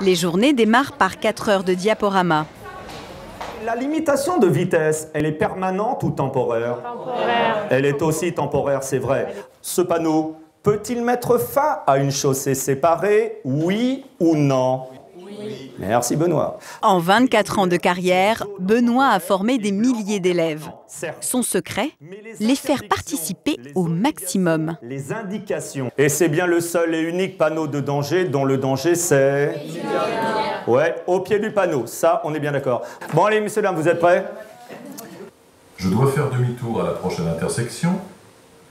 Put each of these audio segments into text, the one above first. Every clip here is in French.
Les journées démarrent par 4 heures de diaporama. La limitation de vitesse, elle est permanente ou temporaire? Temporaire. Elle est aussi temporaire, c'est vrai. Ce panneau peut-il mettre fin à une chaussée séparée, oui ou non? Oui. Merci Benoît. En 24 ans de carrière, Benoît a formé des milliers d'élèves. Son secret, les faire participer au maximum. Les indications. Et c'est bien le seul et unique panneau de danger dont le danger c'est... Ouais, au pied du panneau, ça on est bien d'accord. Bon allez messieurs dames, vous êtes prêts? Je dois faire demi-tour à la prochaine intersection.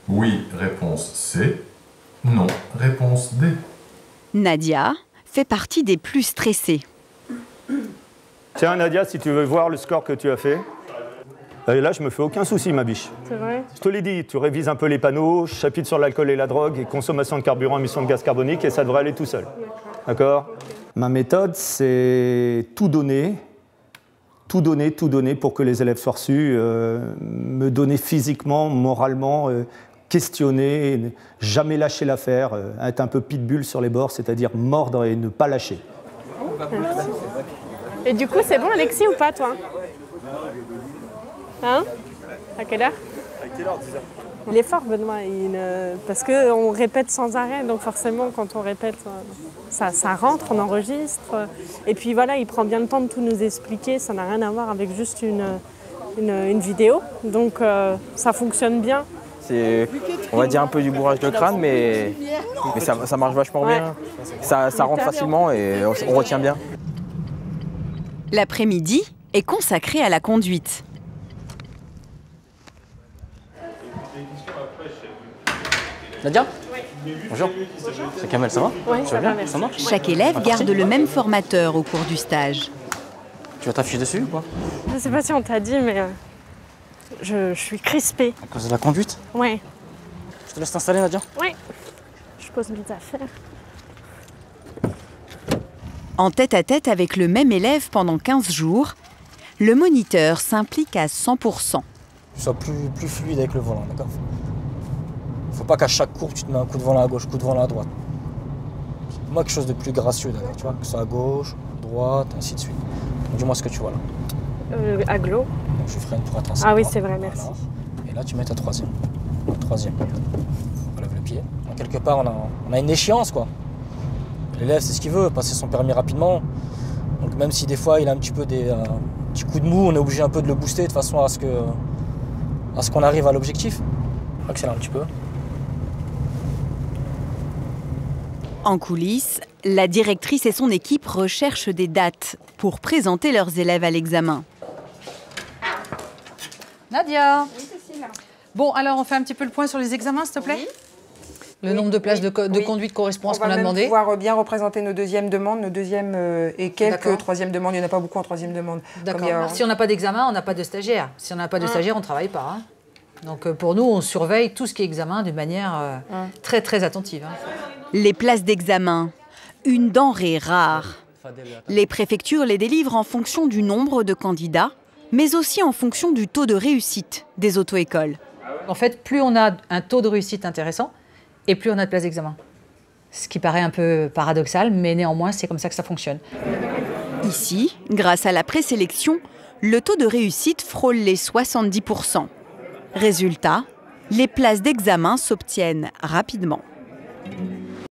Oui, réponse C. Non, réponse D. Nadia fait partie des plus stressés. Tiens Nadia, si tu veux voir le score que tu as fait. Et là, je me fais aucun souci, ma biche. C'est vrai. Je te l'ai dit, tu révises un peu les panneaux, chapitre sur l'alcool et la drogue, et consommation de carburant, émission de gaz carbonique, et ça devrait aller tout seul. D'accord? Ma méthode, c'est tout donner pour que les élèves soient reçus, me donner physiquement, moralement, questionner, jamais lâcher l'affaire, être un peu pitbull sur les bords, c'est-à-dire mordre et ne pas lâcher. Et du coup, c'est bon, Alexis, ou pas, toi? Hein? À quelle heure? À quelle heure, 10 heures? Il est fort, Benoît, parce qu'on répète sans arrêt, donc forcément, quand on répète, ça rentre, on enregistre. Et puis voilà, il prend bien le temps de tout nous expliquer, ça n'a rien à voir avec juste une vidéo. Donc ça fonctionne bien. C'est, on va dire, un peu du bourrage de crâne, mais ça marche vachement bien. Ça rentre facilement et on retient bien. L'après-midi est consacré à la conduite. Nadia? Bonjour. C'est Kamel, ça va? Oui, tu vas bien? Ça marche? Chaque élève garde le même formateur au cours du stage. Tu vas t'afficher dessus ou quoi? Je ne sais pas si on t'a dit, mais je suis crispée. À cause de la conduite? Oui. Je te laisse t'installer, Nadia? Oui. Je pose mes affaires. En tête-à-tête avec le même élève pendant 15 jours, le moniteur s'implique à 100%. Tu sois plus fluide avec le volant, d'accord? Faut pas qu'à chaque courbe, tu te mets un coup de volant à gauche, coup de volant à droite. Moi, quelque chose de plus gracieux, d'accord, tu vois, que ce soit à gauche, droite, ainsi de suite. Dis-moi ce que tu vois là. Aglo. Donc, je freine pour être en Ah oui, c'est vrai, merci. Voilà. Et là, tu mets ta troisième. Troisième. On lève le pied. Donc, quelque part, on a une échéance, quoi. L'élève, c'est ce qu'il veut, passer son permis rapidement. Donc, même si des fois, il a un petit peu des petits coups de mou, on est obligé un peu de le booster de façon à ce qu'on arrive à l'objectif. Accélère un petit peu. En coulisses, la directrice et son équipe recherchent des dates pour présenter leurs élèves à l'examen. Nadia. Oui, Cécile. Bon, alors on fait un petit peu le point sur les examens, s'il te plaît. Oui. Le nombre de places de conduite correspond à ce qu'on a demandé. On va pouvoir bien représenter nos deuxièmes demandes, nos deuxièmes et quelques troisièmes demandes. Il n'y en a pas beaucoup en troisième demande. D'accord. Si on n'a pas d'examen, on n'a pas de stagiaire. Si on n'a pas de stagiaire, on ne travaille pas. Hein. Donc pour nous, on surveille tout ce qui est examen d'une manière très très attentive. Hein. Les places d'examen, une denrée rare. Les préfectures les délivrent en fonction du nombre de candidats, mais aussi en fonction du taux de réussite des auto-écoles. En fait, plus on a un taux de réussite intéressant, et plus on a de places d'examen. Ce qui paraît un peu paradoxal, mais néanmoins, c'est comme ça que ça fonctionne. Ici, grâce à la présélection, le taux de réussite frôle les 70%. Résultat, les places d'examen s'obtiennent rapidement.